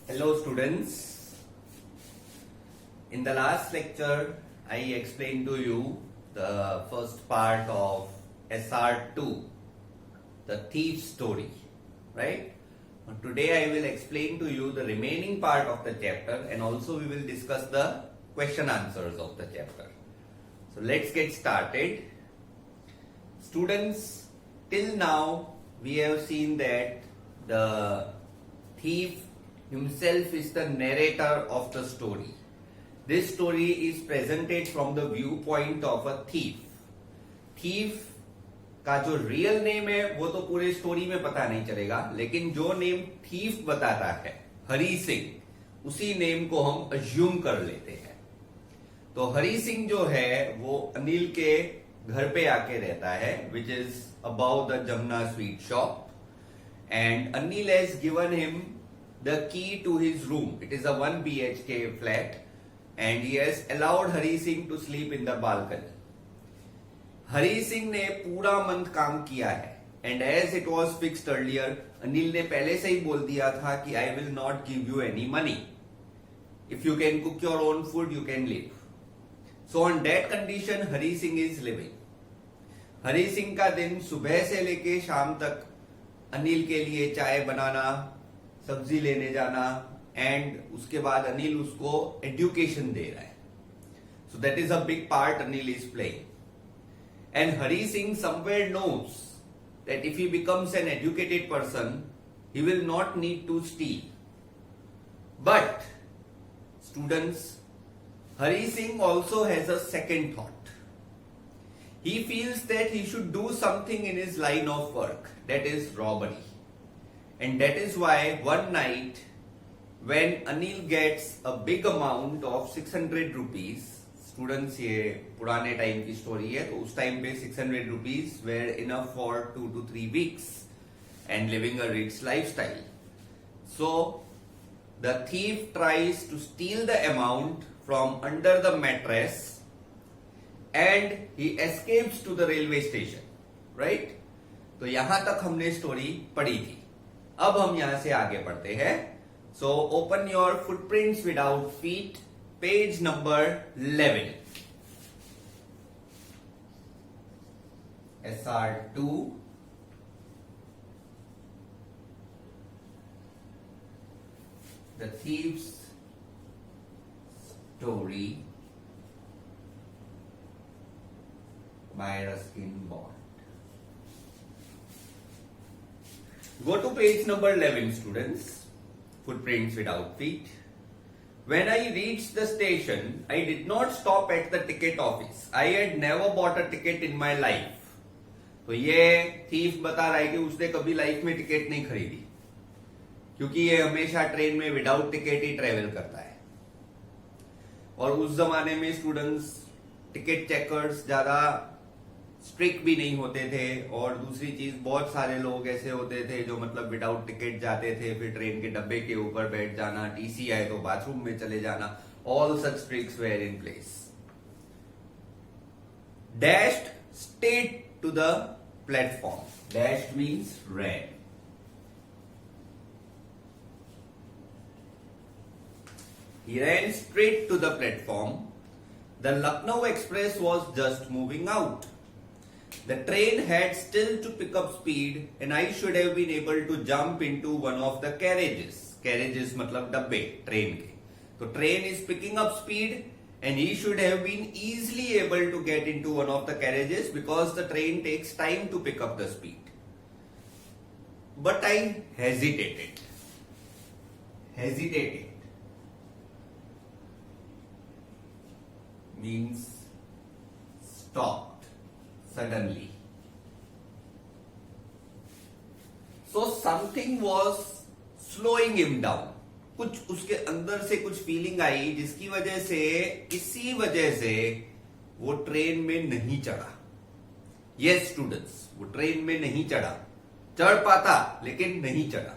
Hello students. In the last lecture, I explained to you the first part of SR2, the thief story, right? Today I will explain to you the remaining part of the chapter and also we will discuss the question answers of the chapter. So let's get started. Students, till now we have seen that the thief himself is the narrator of the story. This story is presented from the viewpoint of a thief. Thief का जो real name है वो तो पूरे story में पता नहीं चलेगा, लेकिन जो नेम थीफ बताता है हरी सिंह, उसी नेम को हम अज्यूम कर लेते हैं. तो हरी सिंह जो है वो अनिल के घर पे आके रहता है, which is about the Jamuna sweet shop, and Anil has given him the key to his room. It is a 1 BHK flat and he has allowed Hari Singh to sleep in the balcony. Hari Singh ने पूरा month काम किया है and as it was fixed earlier, Anil ने पहले से ही बोल दिया था कि I will not give you any money. If you can cook your own food, you can live. So on that condition, Hari Singh is living. Hari Singh का दिन सुबह से लेके शाम तक अनिल के लिए चाय बनाना, सब्जी लेने जाना एंड उसके बाद अनिल उसको एजुकेशन दे रहा है. So that is a big part Anil is playing and Hari Singh somewhere knows that if he becomes an educated person he will not need to steal. But students, Hari Singh also has a second thought. He feels that he should do something in his line of work, that is robbery. And that is why one night when Anil gets a big amount of 600 rupees, students ये पुराने time की story है, तो उस time पे 600 rupees were enough for 2 to 3 weeks and living a rich lifestyle. So the thief tries to steal the amount from under the mattress and he escapes to the railway station, right? तो यहां तक हमने story पढ़ी थी. अब हम यहां से आगे पढ़ते हैं. So open your footprints without feet, page number 11. SR2 The Thief's Story by Ruskin Bond. Go to page number 11, students. Footprints without feet. When I reached the station, I did not stop at the ticket office. I had never bought a ticket in my life. तो ये thief बता रहा है कि उसने कभी life में ticket नहीं खरीदी, क्योंकि ये हमेशा ट्रेन में विदाउट टिकट ही ट्रेवल करता है. और उस जमाने में स्टूडेंट्स टिकट चेकर्स ज्यादा स्ट्रिक्ट भी नहीं होते थे, और दूसरी चीज बहुत सारे लोग ऐसे होते थे जो मतलब विदाउट टिकट जाते थे, फिर ट्रेन के डब्बे के ऊपर बैठ जाना, टीसी आए तो बाथरूम में चले जाना. All such tricks were in place. Dashed straight to the platform. Dashed means ran. He ran straight to the platform. The Lucknow Express was just moving out. The train had still to pick up speed and I should have been able to jump into one of the carriages. Carriages मतलब डब्बे train के. तो train is picking up speed and he should have been easily able to get into one of the carriages because the train takes time to pick up the speed. But I hesitated. Hesitated means stopped suddenly. So something was slowing him down. कुछ उसके अंदर से कुछ feeling आई जिसकी वजह से, इसी वजह से वो ट्रेन में नहीं चढ़ा. यस स्टूडेंट्स, वो ट्रेन में नहीं चढ़ा. चढ़ पाता लेकिन नहीं चढ़ा.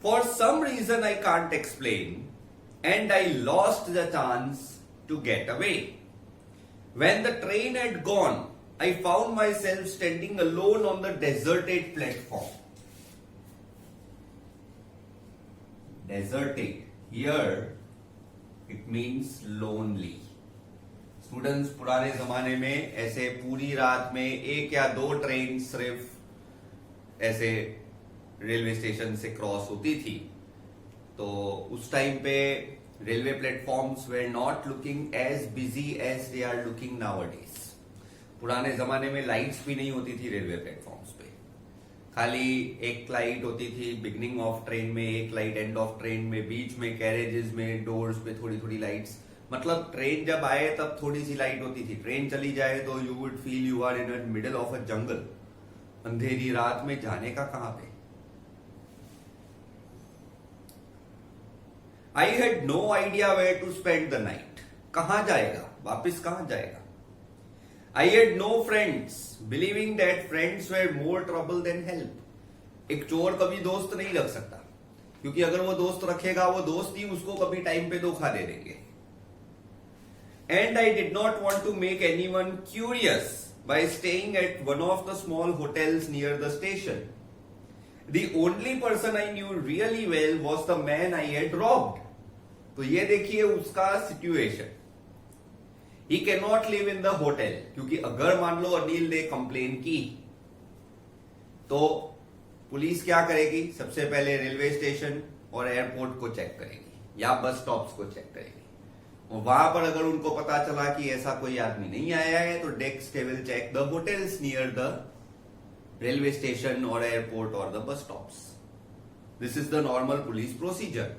For some reason I can't explain and I lost the chance to get away. When the train had gone, I found myself standing alone on the deserted platform. deserted. Here it means lonely. Students, पुराने जमाने में ऐसे पूरी रात में एक या दो ट्रेन सिर्फ ऐसे रेलवे स्टेशन से क्रॉस होती थी, तो उस टाइम पे railway platforms were not looking as busy as they are looking nowadays. पुराने जमाने में लाइट्स भी नहीं होती थी रेलवे प्लेटफॉर्म्स पे. खाली एक लाइट होती थी बिगिनिंग ऑफ ट्रेन में, एक लाइट एंड ऑफ ट्रेन में, बीच में कैरेजेस में डोर्स पे थोड़ी थोड़ी लाइट्स. मतलब ट्रेन जब आए तब थोड़ी सी लाइट होती थी. ट्रेन चली जाए तो you would feel you are in the middle of a jungle. अंधेरी रात में जाने का कहां पे. I had no idea where to spend the night. कहां जाएगा, वापिस कहां जाएगा. I had no friends, believing that friends were more trouble than help. एक चोर कभी दोस्त नहीं रख सकता, क्योंकि अगर वो दोस्त रखेगा वो दोस्त ही उसको कभी टाइम पे धोखा दे देंगे. And I did not want to make anyone curious by staying at one of the small hotels near the station. The only person I knew really well was the man I had robbed. तो ये देखिए उसका situation. He cannot live in the hotel, क्योंकि अगर मान लो अनिल ने complain की तो पुलिस क्या करेगी. सबसे पहले रेलवे स्टेशन और एयरपोर्ट को चेक करेगी या बस स्टॉप्स को चेक करेगी. और वहां पर अगर उनको पता चला कि ऐसा कोई आदमी नहीं आया है तो next they will check the hotels near the railway station और एयरपोर्ट और the bus stops. This is the normal police procedure.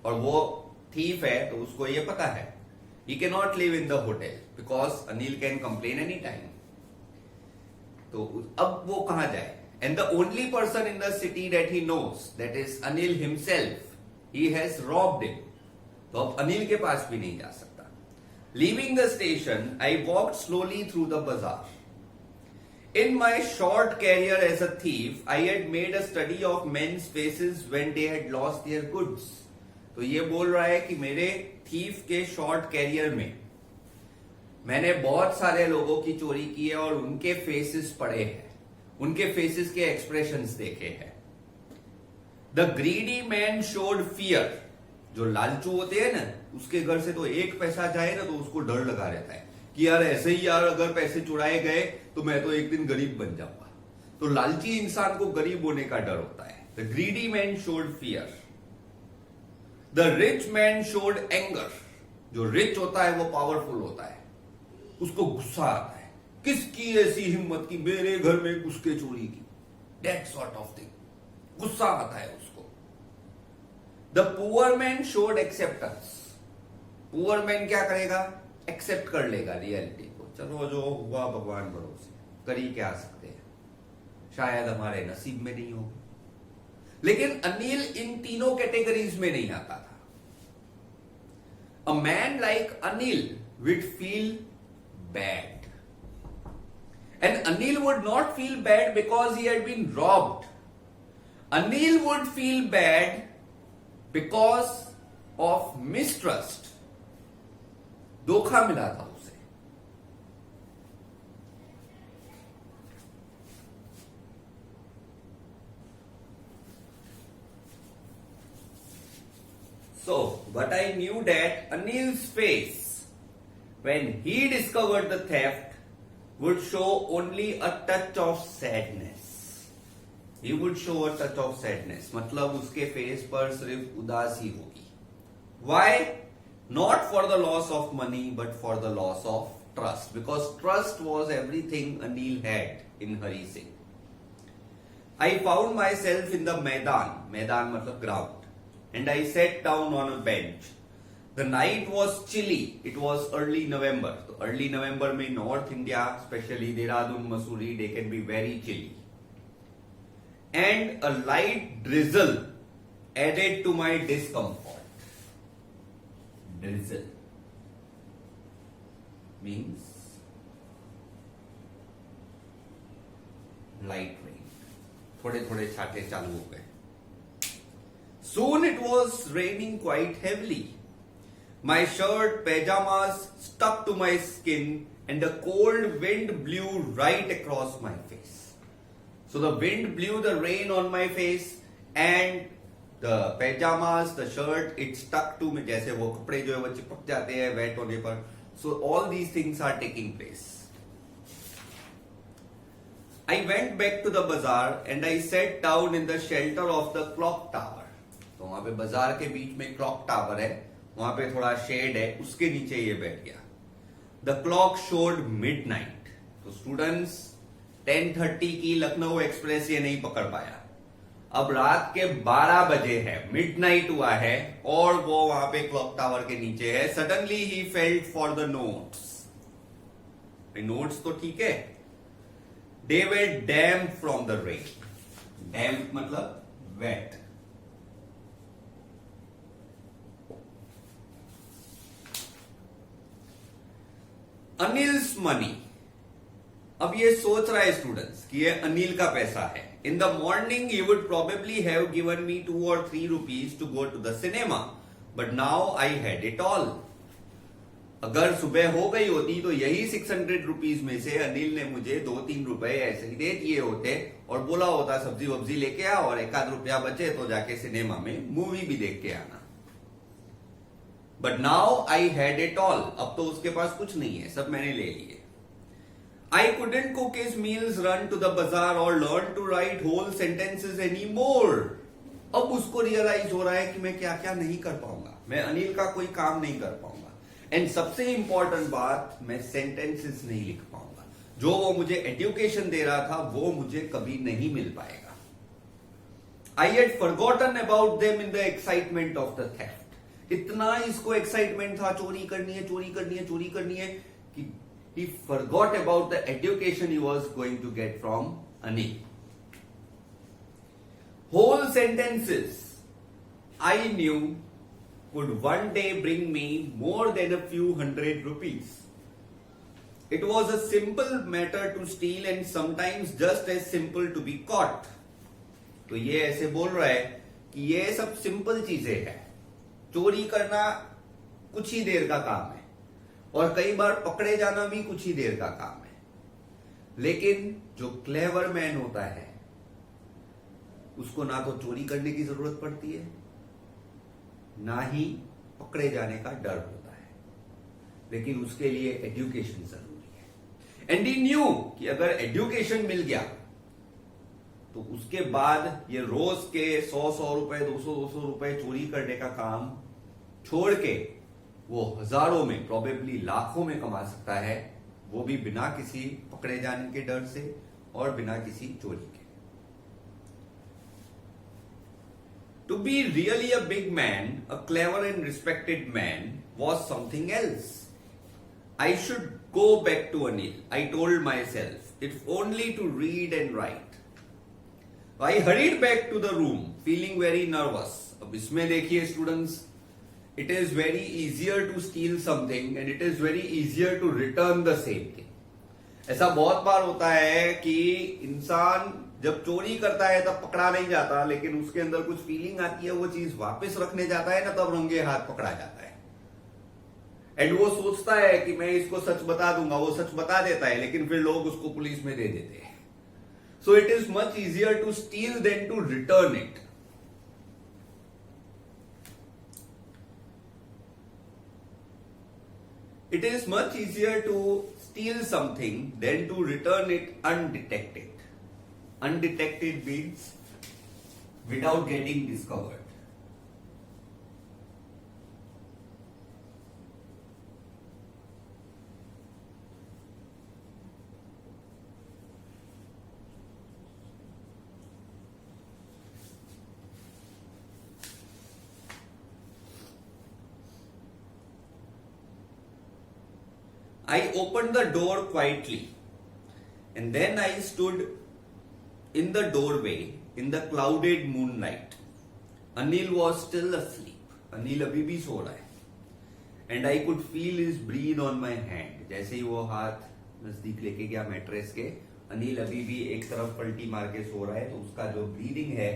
और वो थीफ है तो उसको ये पता है he can not live in the hotel because Anil can complain any time. तो अब वो कहां जाए. And the only person in the city that he knows that is Anil himself, he has robbed him. तो अब अनिल के पास भी नहीं जा सकता. Leaving the station I walked slowly through the bazaar. In my short career as a thief I had made a study of men's faces when they had lost their goods. तो ये बोल रहा है कि मेरे थीफ के short career में मैंने बहुत सारे लोगों की चोरी की है और उनके फेसेस पढ़े हैं, उनके फेसेस के एक्सप्रेशंस देखे हैं. The greedy man showed fear. जो लालचू होते हैं ना, उसके घर से तो एक पैसा जाए ना तो उसको डर लगा रहता है कि यार ऐसे ही यार अगर पैसे चुराए गए तो मैं तो एक दिन गरीब बन जाऊंगा. तो लालची इंसान को गरीब होने का डर होता है. The greedy man showed fear. The rich man showed anger. जो रिच होता है वो पावरफुल होता है, उसको गुस्सा आता है. किसकी ऐसी हिम्मत की मेरे घर में घुस के चोरी की. That sort of thing. गुस्सा आता है उसको. The poor man showed acceptance. Poor man क्या करेगा, एक्सेप्ट कर लेगा रियलिटी को. चलो जो हुआ भगवान भरोसे, कर ही क्या सकते हैं, शायद हमारे नसीब में नहीं हो. लेकिन अनिल इन तीनों कैटेगरीज में नहीं आता था. A man like Anil would feel bad. And Anil would not feel bad because he had been robbed. Anil would feel bad because of mistrust. धोखा मिला था उसे. So, but I knew that Anil's face, when he discovered the theft, would show only a touch of sadness. He would show a touch of sadness. मतलब उसके face पर सिर्फ उदासी होगी. Why? Not for the loss of money, but for the loss of trust. Because trust was everything Anil had in Hari Singh. I found myself in the Maidan. Maidan मतलब ground. And I sat down on a bench. The night was chilly. It was early November. So early November में North India, especially Dehradun, Mussoorie, they can be very chilly. And a light drizzle added to my discomfort. Drizzle means light rain. थोड़े थोड़े छाटे चालू हो गए. Soon it was raining quite heavily. My shirt, pajamas stuck to my skin and the cold wind blew right across my face. So the wind blew the rain on my face and the pyjamas, the shirt, it stuck to me, जैसे वो कपड़े जो है वो चिपक जाते हैं वेट होने पर. So all these things are taking place. I went back to the bazaar and I sat down in the shelter of the clock tower. तो वहां पे बाजार के बीच में क्लॉक टावर है, वहां पे थोड़ा शेड है, उसके नीचे ये बैठ गया. The clock showed midnight. तो स्टूडेंट्स 10:30 की लखनऊ एक्सप्रेस ये नहीं पकड़ पाया. अब रात के 12 बजे है, मिडनाइट हुआ है और वो वहां पे क्लॉक टावर के नीचे है. Suddenly he felt for the notes. Notes तो ठीक है. They were damp from the rain. Damp मतलब wet. Anil's money. अब ये सोच रहा है स्टूडेंट्स कि ये अनिल का पैसा है. In the morning he would probably have given me 2 or 3 rupees to go to the cinema, but now I had it all. अगर सुबह हो गई होती तो यही 600 रुपीज में से अनिल ने मुझे 2-3 रुपए ऐसे ही दे दिए होते और बोला होता सब्जी वब्जी लेके आ और 1-8 रुपया बचे तो जाके सिनेमा में मूवी भी देख के आना. But now I had it all. अब तो उसके पास कुछ नहीं है, सब मैंने ले लिए. I couldn't cook his meals, run to the bazaar और learn to write whole sentences any more. अब उसको रियलाइज हो रहा है कि मैं क्या क्या नहीं कर पाऊंगा, मैं अनिल का कोई काम नहीं कर पाऊंगा. एंड सबसे इंपॉर्टेंट बात, मैं सेंटेंसेस नहीं लिख पाऊंगा. जो वो मुझे एजुकेशन दे रहा था वो मुझे कभी नहीं मिल पाएगा. I had forgotten about them in the excitement of the theft. इतना इसको एक्साइटमेंट था, चोरी करनी है चोरी करनी है चोरी करनी है, कि he forgot about the education he was going to get from Anil. Whole sentences I knew would one day bring me more than a few hundred rupees. It was a simple matter to steal and sometimes just as simple to be caught. तो ये ऐसे बोल रहा है कि ये सब simple चीजें हैं. चोरी करना कुछ ही देर का काम है और कई बार पकड़े जाना भी कुछ ही देर का काम है. लेकिन जो क्लेवर मैन होता है उसको ना तो चोरी करने की जरूरत पड़ती है ना ही पकड़े जाने का डर होता है, लेकिन उसके लिए एजुकेशन जरूरी है. एंड ही न्यू कि अगर एजुकेशन मिल गया तो उसके बाद ये रोज के 100 रुपए 200 रुपए चोरी करने का काम छोड़ के वो हजारों में, प्रोबेबली लाखों में कमा सकता है, वो भी बिना किसी पकड़े जाने के डर से और बिना किसी चोरी के. To be really a big man, a clever and respected man, was something else. I should go back to Anil, I told myself, if only to read and write. I hurried back to the room, feeling very nervous. अब इसमें देखिए students, it is very easier to steal something and it is very easier to return the same thing. ऐसा बहुत बार होता है कि इंसान जब चोरी करता है तब पकड़ा नहीं जाता, लेकिन उसके अंदर कुछ फीलिंग आती है, वो चीज वापस रखने जाता है ना, तब रंगे हाथ पकड़ा जाता है. एंड वो सोचता है कि मैं इसको सच बता दूंगा, वो सच बता देता है, लेकिन फिर लोग उसको पुलिस में दे देते हैं. So it is much easier to steal than to return it. It is much easier to steal something than to return it undetected. Undetected means without getting discovered. I opened the door quietly and then I stood in the doorway in the clouded moonlight. Anil was still asleep. Anil अभी भी सो रहा है. And I could feel his breath on my hand. जैसे ही वो हाथ नजदीक लेके गया मैट्रेस के, अनिल अभी भी एक तरफ पलटी मार के सो रहा है, तो उसका जो ब्रीदिंग है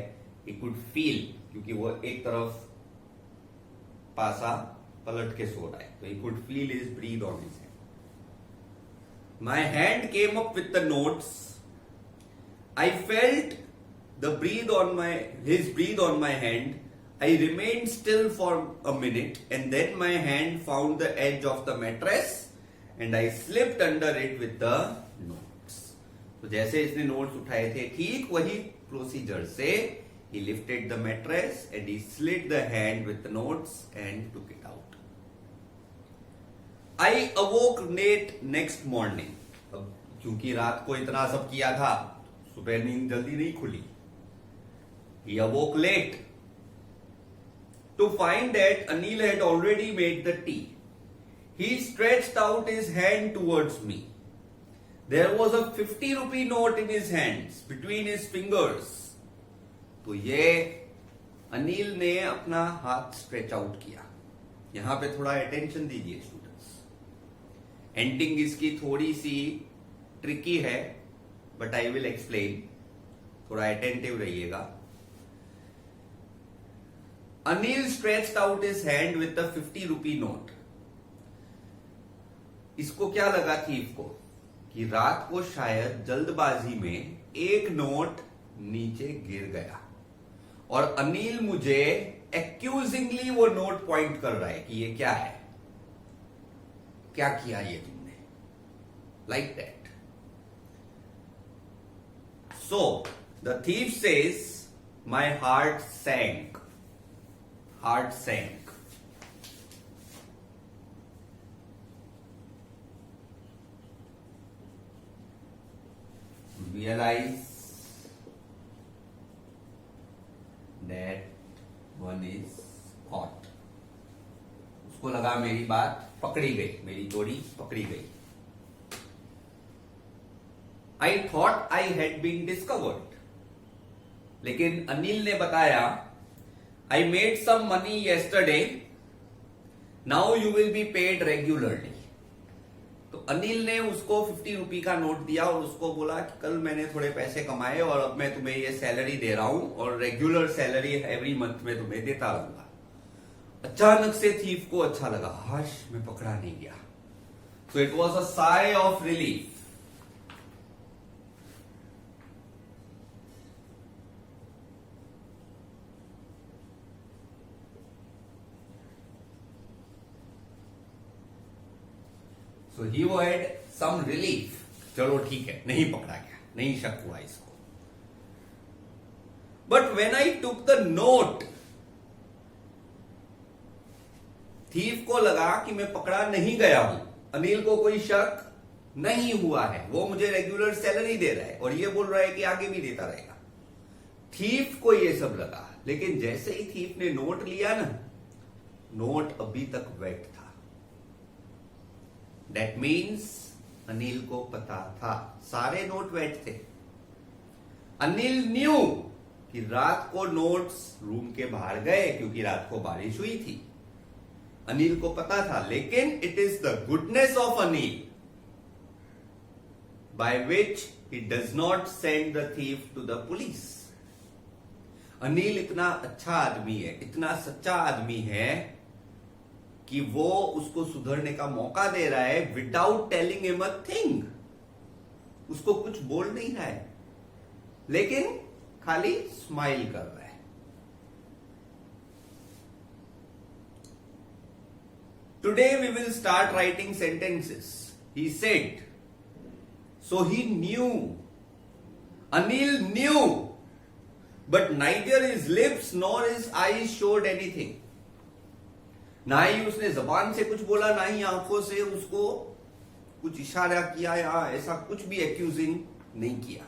I could feel, क्योंकि वो एक तरफ पासा पलट के सो रहा है, तो I could feel his breath on his hand. My hand came up with the notes. I felt his breath on my hand. I remained still for a minute and then my hand found the edge of the mattress and I slipped under it with the notes. तो जैसे इसने notes उठाए थे ठीक वही procedure से he lifted the mattress and he slid the hand with the notes and took it out. I awoke late next morning. अब क्योंकि रात को इतना सब किया था सुबह नींद जल्दी नहीं खुली. He awoke late to find that Anil had already made the tea. He stretched out his hand towards me. There was a 50 rupee note in his hands, between his fingers. तो ये अनिल ने अपना हाथ स्ट्रेच आउट किया. यहां पे थोड़ा attention दीजिए स्टूडेंट्स. एंडिंग इसकी थोड़ी सी ट्रिकी है, बट आई विल एक्सप्लेन. थोड़ा अटेंटिव रहिएगा. Anil stretched out his hand with the 50 rupee note. इसको क्या लगा थीफ को कि रात को शायद जल्दबाजी में एक नोट नीचे गिर गया और अनिल मुझे एक्यूजिंगली वो नोट पॉइंट कर रहा है कि ये क्या है, क्या किया ये तुमने, like that. So the thief says my heart sank. Heart sank. Realize that one is caught. उसको लगा मेरी बात पकड़ी गई, मेरी चोरी पकड़ी गई. I thought I had been discovered. लेकिन अनिल ने बताया I made some money yesterday. Now you will be paid regularly. तो अनिल ने उसको 50 रुपी का नोट दिया और उसको बोला कि कल मैंने थोड़े पैसे कमाए और अब मैं तुम्हें ये सैलरी दे रहा हूं और रेगुलर सैलरी एवरी मंथ में तुम्हें देता रहूंगा. अचानक से थीफ को अच्छा लगा, हाश मैं पकड़ा नहीं गया. So it was a sigh of relief. So he had some relief. चलो ठीक है, नहीं पकड़ा गया, नहीं शक हुआ इसको. But when I took the note, thief को लगा कि मैं पकड़ा नहीं गया हूं. अनिल को कोई शक नहीं हुआ है, वो मुझे रेगुलर सैलरी दे रहा है और ये बोल रहा है कि आगे भी देता रहेगा. थीफ को ये सब लगा, लेकिन जैसे ही थीफ ने नोट लिया ना, नोट अभी तक वेट था. That means अनिल को पता था, सारे नोट वेट थे. अनिल न्यू कि रात को नोट्स रूम के बाहर गए क्योंकि रात को बारिश हुई थी. अनिल को पता था, लेकिन it is the goodness of Anil by which he does not send the thief to the police. Anil इतना अच्छा आदमी है, इतना सच्चा आदमी है कि वो उसको सुधरने का मौका दे रहा है without telling him a thing. उसको कुछ बोल नहीं रहा है, लेकिन खाली स्माइल कर रहा है. Today we will start writing sentences, he said. So he knew, Anil knew, but neither his lips nor his eyes showed anything. ना ही उसने जबान से कुछ बोला, ना ही आंखों से उसको कुछ इशारा किया या ऐसा कुछ भी एक्यूजिंग नहीं किया.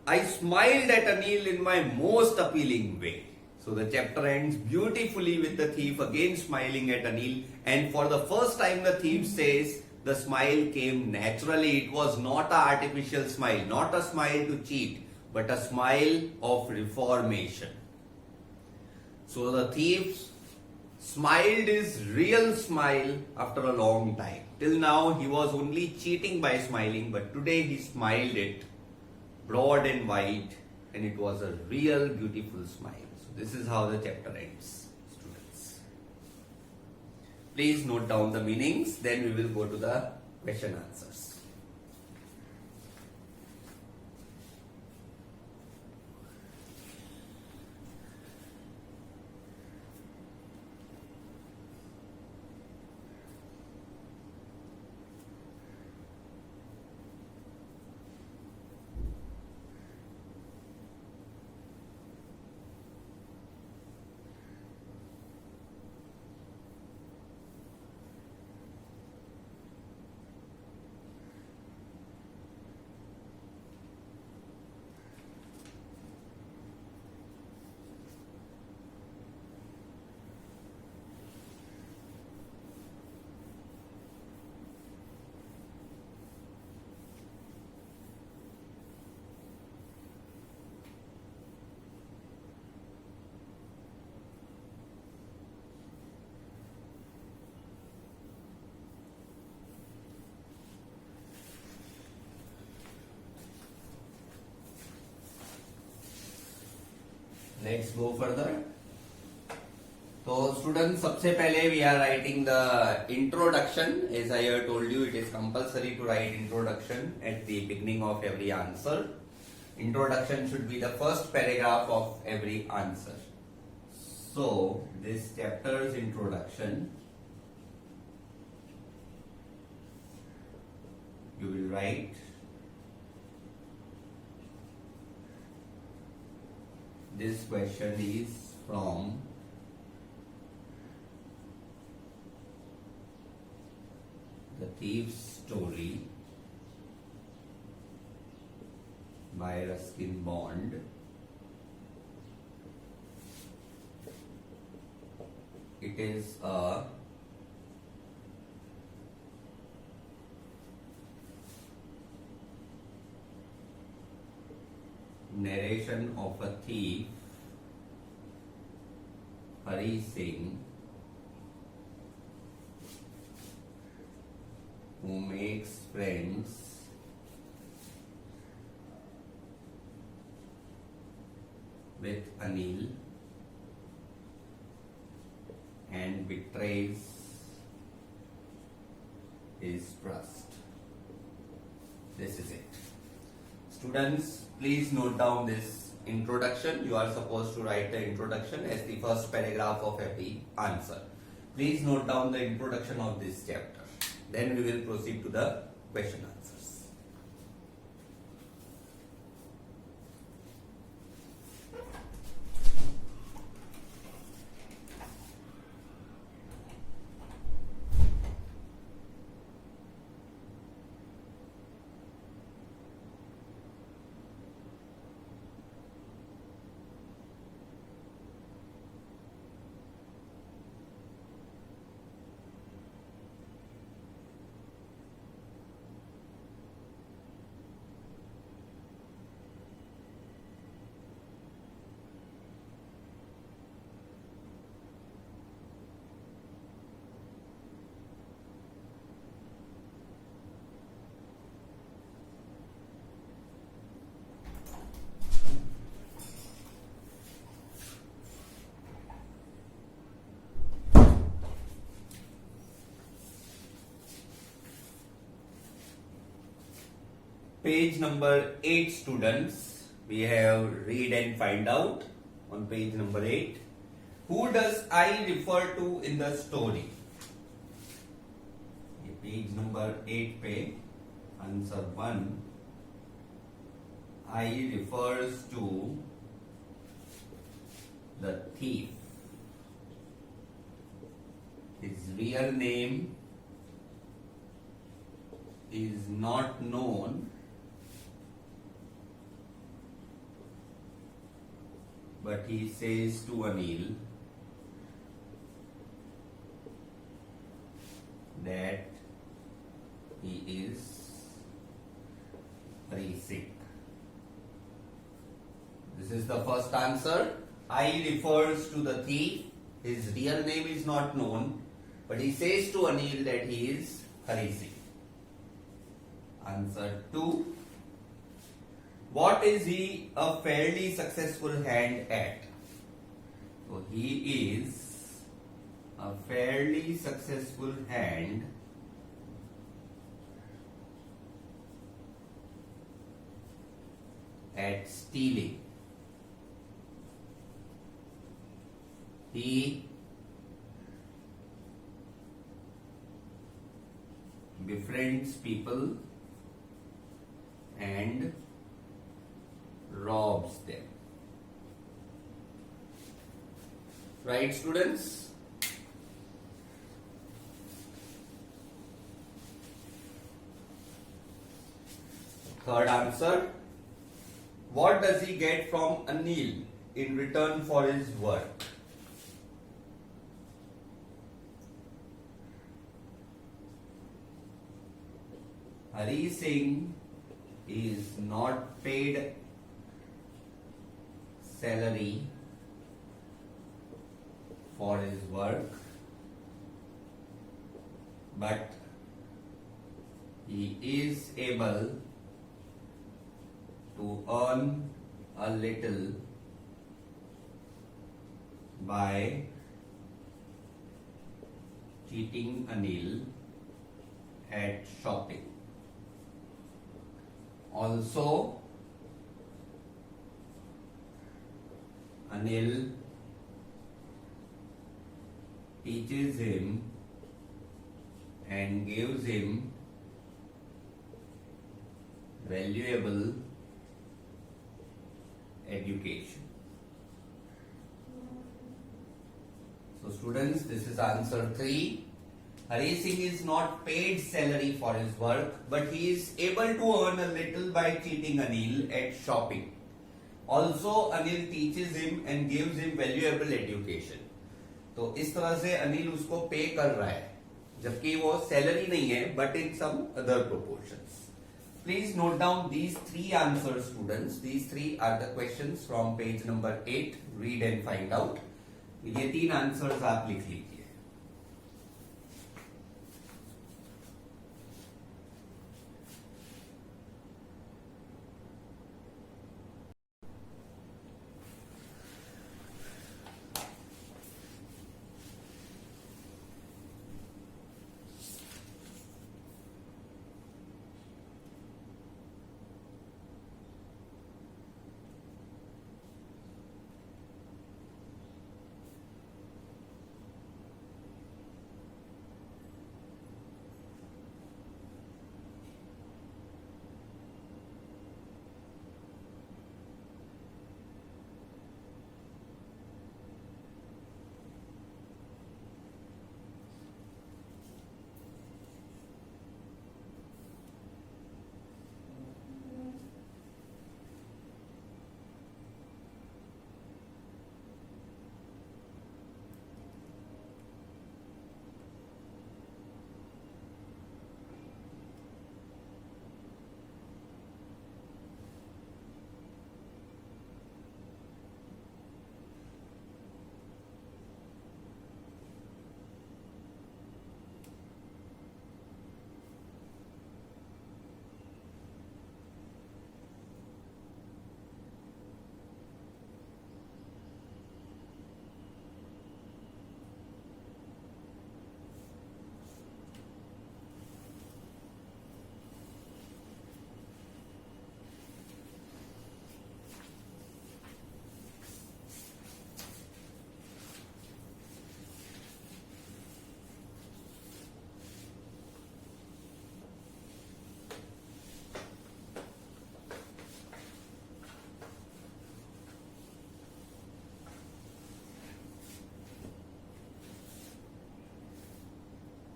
I smiled at Anil in my most appealing way. So the chapter ends beautifully with the thief again smiling at Anil, and for the first time the thief says the smile came naturally. It was not an artificial smile, not a smile to cheat, but a smile of reformation. So the thief smiled his real smile after a long time. Till now he was only cheating by smiling, but today he smiled it broad and wide, and it was a real beautiful smile. So this is how the chapter ends, students. Please note down the meanings, then we will go to the question answers. Let's go further. So students, सबसे पहले we are writing the introduction. As I have told you, it is compulsory to write introduction at the beginning of every answer. Introduction should be the first paragraph of every answer. So this chapter's introduction, you will write this question is from The Thief's Story by Ruskin Bond. It is a narration of a thief, Hari Singh, who makes friends with Anil and betrays his trust. This is it. Students, please note down this introduction. You are supposed to write the introduction as the first paragraph of every answer. Please note down the introduction of this chapter. Then we will proceed to the question answers. Page number 8, students. We have read and find out on page number 8. Who does I refer to in the story? Page number 8 पे answer 1. I refers to the thief. His real name is not known, but he says to Anil that he is Hari Singh. This is the first answer. I refers to the thief. His real name is not known, but he says to Anil that he is Hari Singh. Answer 2. What is he a fairly successful hand at? So he is a fairly successful hand at stealing. He befriends people and robs them. Right, students? Third answer. What does he get from Anil in return for his work? Hari Singh is not paid salary for his work, but he is able to earn a little by cheating Anil at shopping. Also, Anil teaches him and gives him valuable education. So students, this is answer 3. Hari Singh is not paid salary for his work, but he is able to earn a little by cheating Anil at shopping. Also, Anil teaches him and gives him valuable education. तो इस तरह से अनिल उसको पे कर रहा है, जबकि वो सैलरी नहीं है, but in some other proportions. Please note down these 3 answers, students. These 3 are the questions from page number 8. Read and find out. ये 3 answers आप लिख लीजिए.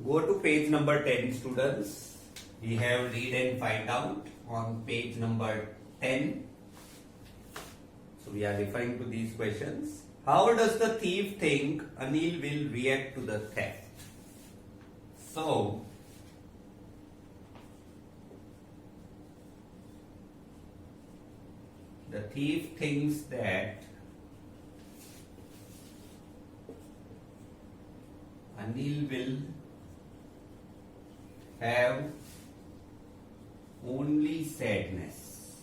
Go to page number 10, students. We have read and find out on page number 10. So we are referring to these questions. How does the thief think Anil will react to the theft? So, the thief thinks that Anil will have only sadness,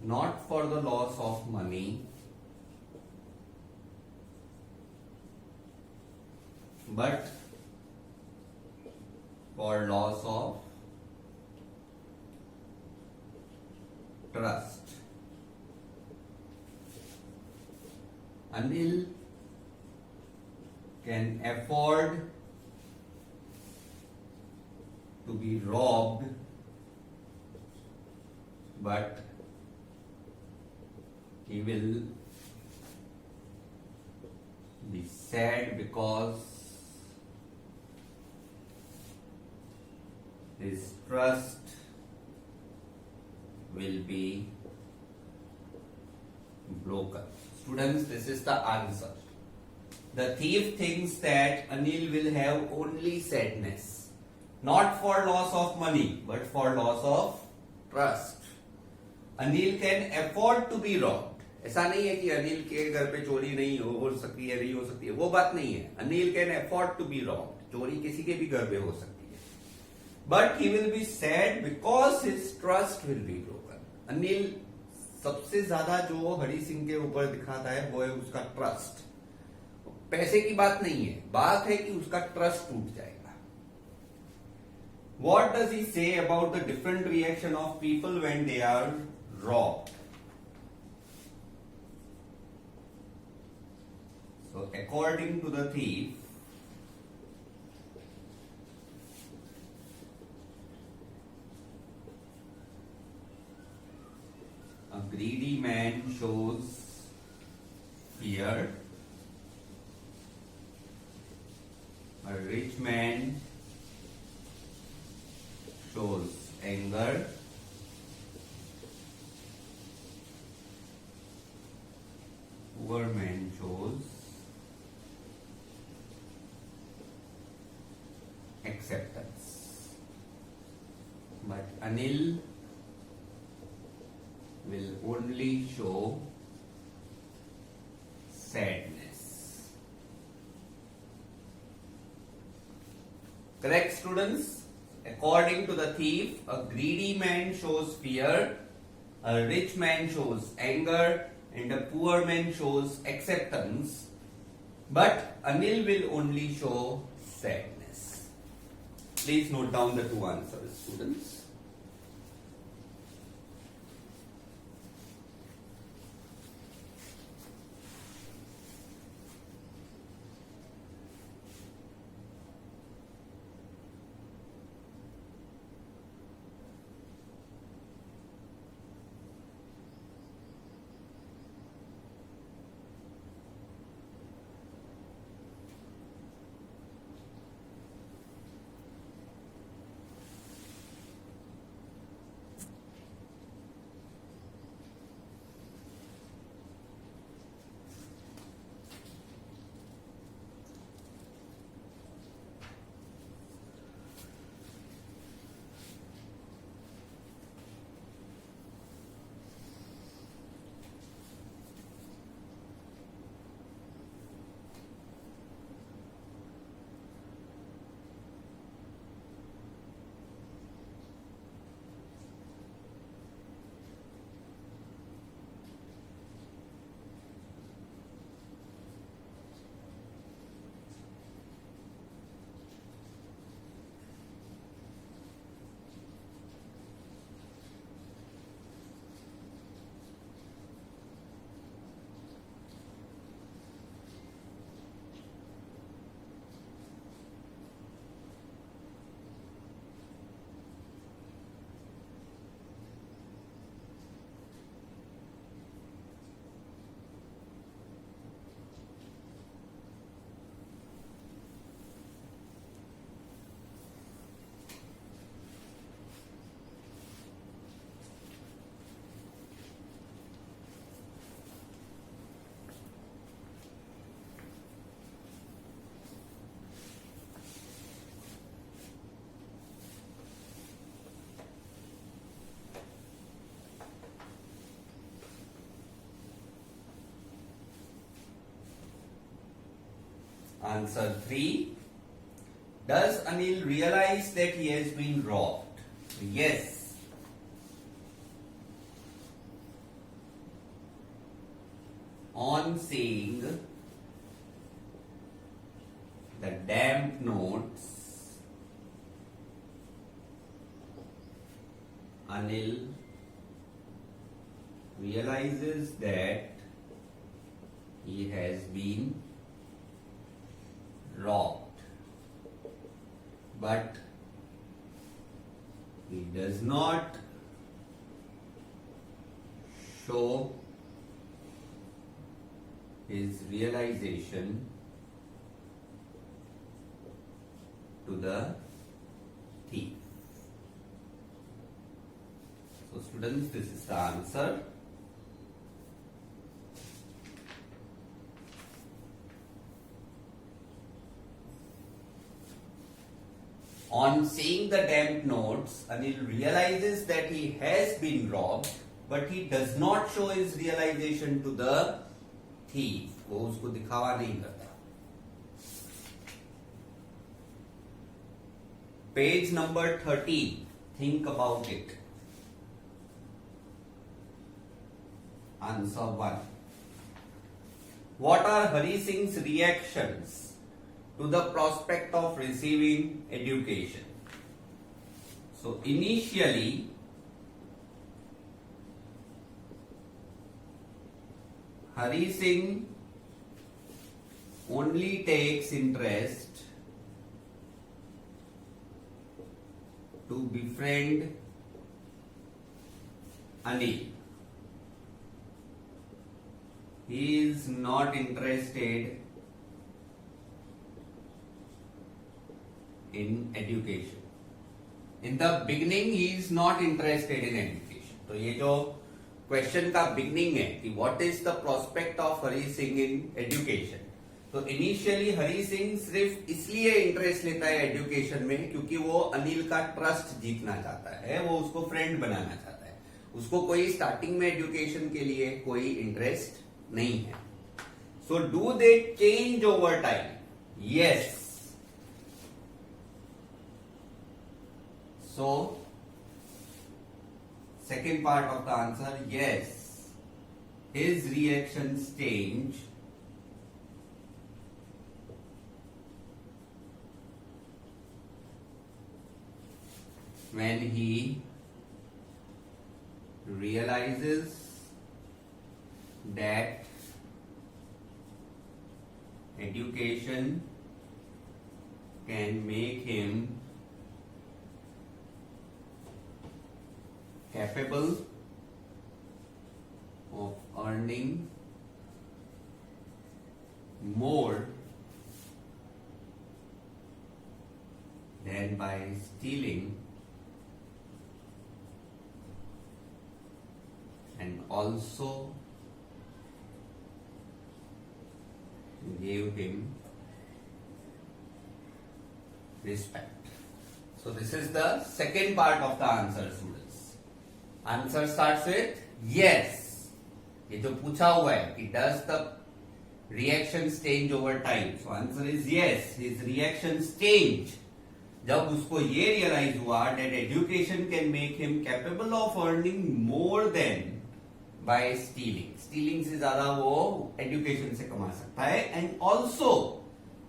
not for the loss of money, but for loss of trust. Anil can afford to be robbed, but he will be sad because his trust will be broken. Students, this is the answer. The thief thinks that Anil will have only sadness, not for loss of money, but for loss of trust. Anil can afford to be robbed. ऐसा नहीं है कि अनिल के घर पे चोरी नहीं हो सकती है, नहीं हो सकती है, वो बात नहीं है. Anil can afford to be robbed. चोरी किसी के भी घर पे हो सकती है. But he will be sad because his trust will be broken. Anil सबसे ज्यादा जो हरि सिंह के ऊपर दिखाता है वो है उसका ट्रस्ट। पैसे की बात नहीं है, बात है कि उसका ट्रस्ट टूट जाएगा। What does he say about the different reaction of people when they are robbed? So according to the thief, a greedy man shows fear, a rich man shows anger, poor man shows acceptance. But Anil will only show sadness. Correct, students? According to the thief, a greedy man shows fear, a rich man shows anger, and a poor man shows acceptance. But Anil will only show sadness. Please note down the two answers, students. Answer 3. Does Anil realize that he has been robbed? Yes. On seeing the damp notes, Anil realizes that he has been robbed, but he does not show his realization to the thief. So students, this is the answer. On seeing the damp notes, Anil realizes that he has been robbed, but he does not show his realization to the thief. वो उसको दिखावा नहीं करता. Page number 13. Think about it. Answer 1. What are Hari Singh's reactions to the prospect of receiving education? So initially, Hari Singh only takes interest to befriend Anil. He is not interested in education. In the beginning, he is not interested in education. तो ये जो question का beginning है कि what is the prospect of Hari Singh in education, तो initially Hari Singh सिर्फ इसलिए interest लेता है एजुकेशन में क्योंकि वो अनिल का ट्रस्ट जीतना चाहता है, वो उसको फ्रेंड बनाना चाहता है, उसको कोई स्टार्टिंग में एजुकेशन के लिए कोई इंटरेस्ट नहीं है. So do they change over time? Yes. So second part of the answer, yes, his reactions change when he realizes that education can make him capable of earning more than by stealing, and also gave him respect. So this is the second part of the answer, students. Answer starts with yes. ये जो पूछा हुआ है कि does the reactions change over time? So answer is yes. His reactions change जब उसको ये realize हुआ that education can make him capable of earning more than by stealing. Stealing से ज्यादा वो education से कमा सकता है, and also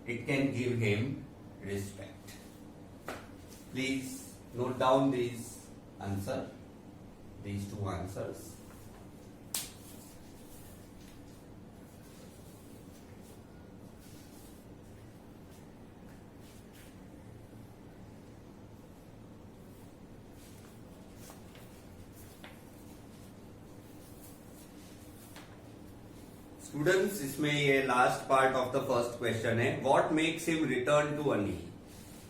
it can give him respect. Please note down these two answers. Students, इसमें ये last part of the first question है, what makes him return to Anil.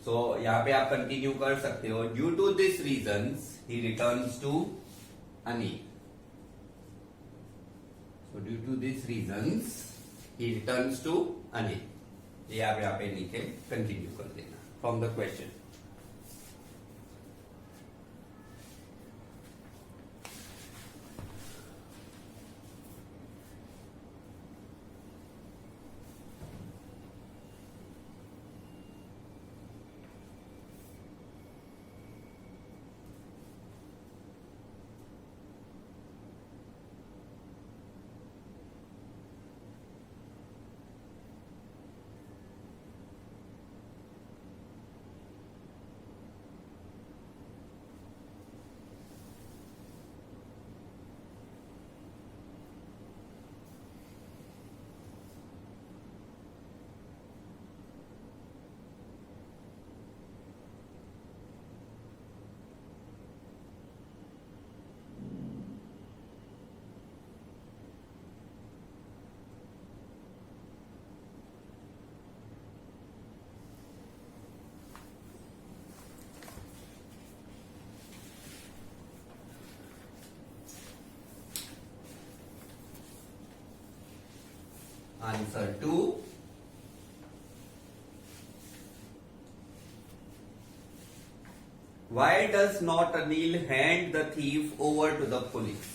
So यहाँ पे आप कंटिन्यू कर सकते हो. Due to this reasons he returns to Anil. So due to these reasons, he returns to Anil. ये आप यहाँ पे नीचे कंटिन्यू कर देना from the question. Answer 2. Why does not Anil hand the thief over to the police?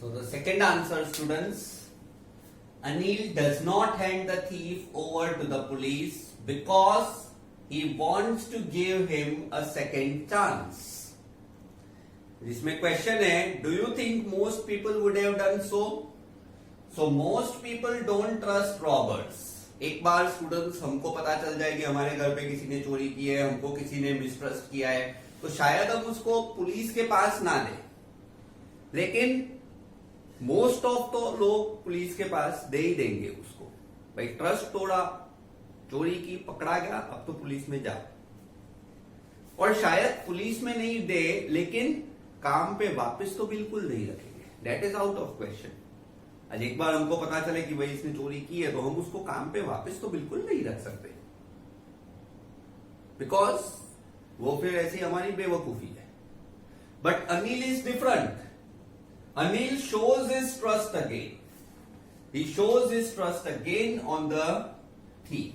So the second answer, students, Anil does not hand the thief over to the police because he wants to give him a second chance. इसमें question है, do you think most people would have done so? So most people don't trust robbers. एक बार students हमको पता चल जाए कि हमारे घर पे किसी ने चोरी की है, हमको किसी ने मिसट्रस्ट किया है, तो शायद हम उसको पुलिस के पास ना दें. लेकिन मोस्ट ऑफ तो लोग पुलिस के पास दे ही देंगे उसको. भाई ट्रस्ट तोड़ा, चोरी की, पकड़ा गया, अब तो पुलिस में जा. और शायद पुलिस में नहीं दे, लेकिन काम पे वापस तो बिल्कुल नहीं रखेंगे. That is out of question. आज एक बार हमको पता चले कि भाई इसने चोरी की है, तो हम उसको काम पे वापस तो बिल्कुल नहीं रख सकते, बिकॉज वो फिर ऐसी हमारी बेवकूफी है. But Anil is different. Anil shows his trust again. He shows his trust again on the thief.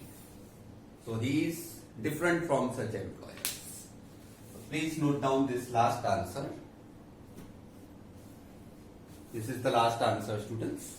So he is different from such employers. So please note down this last answer. This is the last answer, students.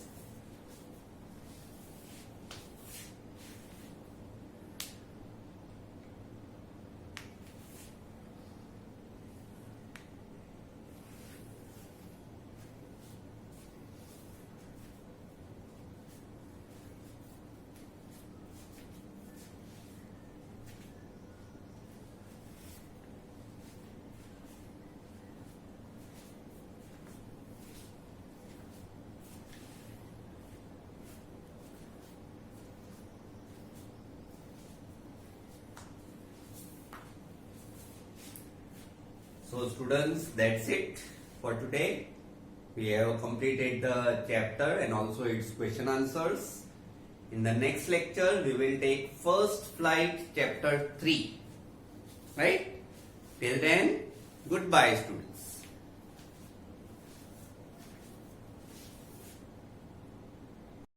So students, that's it for today. We have completed the chapter and also its question answers. In the next lecture, we will take First Flight chapter 3. Right? Till then, goodbye students.